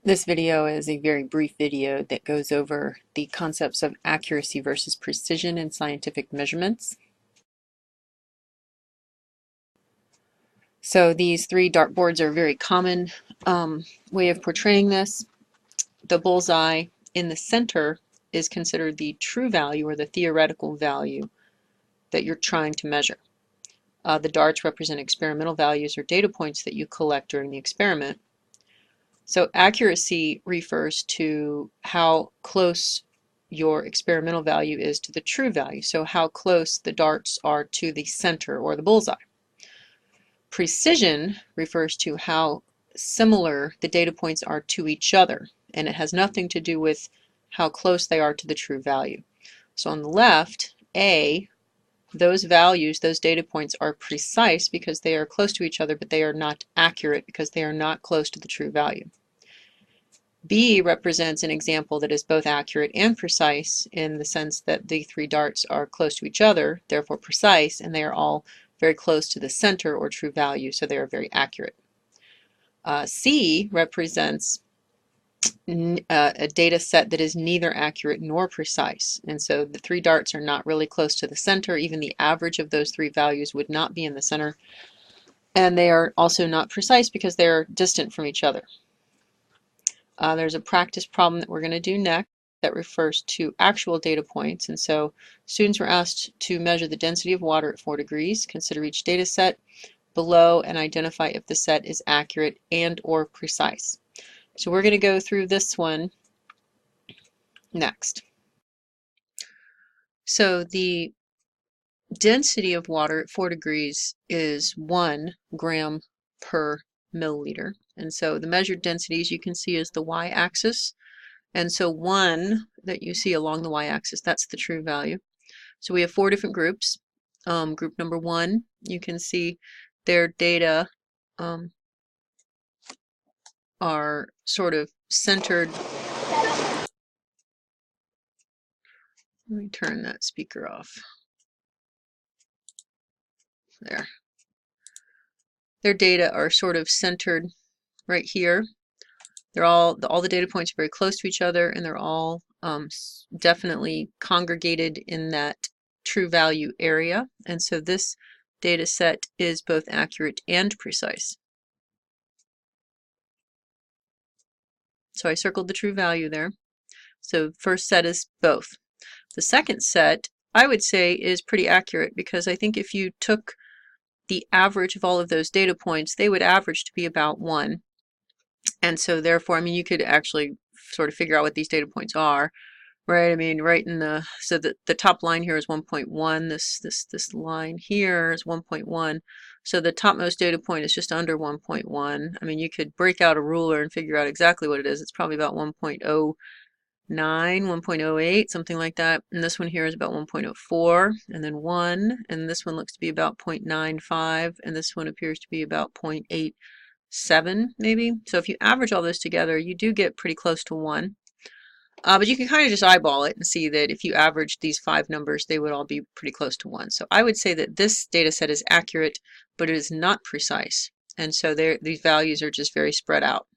This video is a very brief video that goes over the concepts of accuracy versus precision in scientific measurements. So these three dartboards are a very common way of portraying this. The bullseye in the center is considered the true value or the theoretical value that you're trying to measure. The darts represent experimental values or data points that you collect during the experiment. So accuracy refers to how close your experimental value is to the true value, so how close the darts are to the center or the bullseye. Precision refers to how similar the data points are to each other, and it has nothing to do with how close they are to the true value. So on the left, A, those values, those data points are precise because they are close to each other, but they are not accurate because they are not close to the true value. B represents an example that is both accurate and precise in the sense that the three darts are close to each other, therefore precise, and they are all very close to the center or true value, so they are very accurate. C represents a data set that is neither accurate nor precise, and so the three darts are not really close to the center. Even the average of those three values would not be in the center, and they are also not precise because they are distant from each other. There's a practice problem that we're going to do next that refers to actual data points, and so students were asked to measure the density of water at 4 degrees, consider each data set below, and identify if the set is accurate and or precise. So we're going to go through this one next. So the density of water at 4 degrees is 1 gram per milliliter. And so the measured densities you can see is the y-axis. And so 1 that you see along the y-axis, that's the true value. So we have 4 different groups. Group number 1, you can see their data are sort of centered. Let me turn that speaker off. There. Their data are sort of centered right here. They're all the data points are very close to each other, and they're all definitely congregated in that true value area. And so this data set is both accurate and precise. So I circled the true value there. So first set is both. The second set, I would say, is pretty accurate because I think if you took the average of all of those data points, they would average to be about 1. And so therefore, I mean, you could actually sort of figure out what these data points are, right? I mean, right in the, so the top line here is 1.1. This line here is 1.1. So the topmost data point is just under 1.1. I mean, you could break out a ruler and figure out exactly what it is. It's probably about 1.09, 1.08, something like that. And this one here is about 1.04, and then 1, and this one looks to be about 0.95, and this one appears to be about 0.87 maybe. So if you average all those together, you do get pretty close to 1. But you can kind of just eyeball it and see that if you average these 5 numbers, they would all be pretty close to 1. So I would say that this data set is accurate, but it is not precise. And so these values are just very spread out.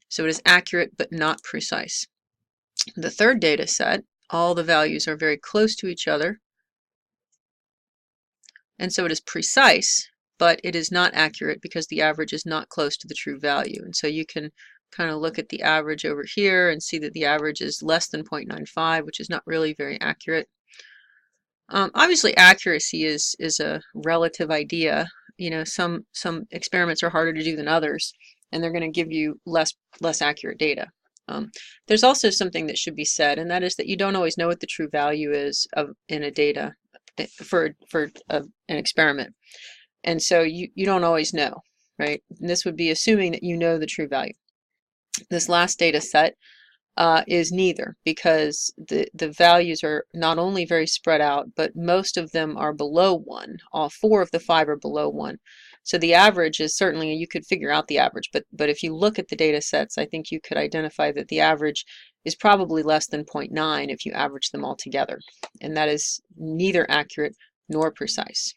So it is accurate, but not precise. The third data set, all the values are very close to each other. And so it is precise, but it is not accurate because the average is not close to the true value. And so you can kind of look at the average over here and see that the average is less than 0.95, which is not really very accurate. Obviously, accuracy is a relative idea. You know, some experiments are harder to do than others, and they're going to give you less accurate data. There's also something that should be said, and that is that you don't always know what the true value is in a data for an experiment. And so you don't always know, right? And this would be assuming that you know the true value. This last data set is neither, because the values are not only very spread out, but most of them are below 1. All 4 of the 5 are below 1. So the average is certainly, you could figure out the average, but if you look at the data sets, I think you could identify that the average is probably less than 0.9 if you average them all together. And that is neither accurate nor precise.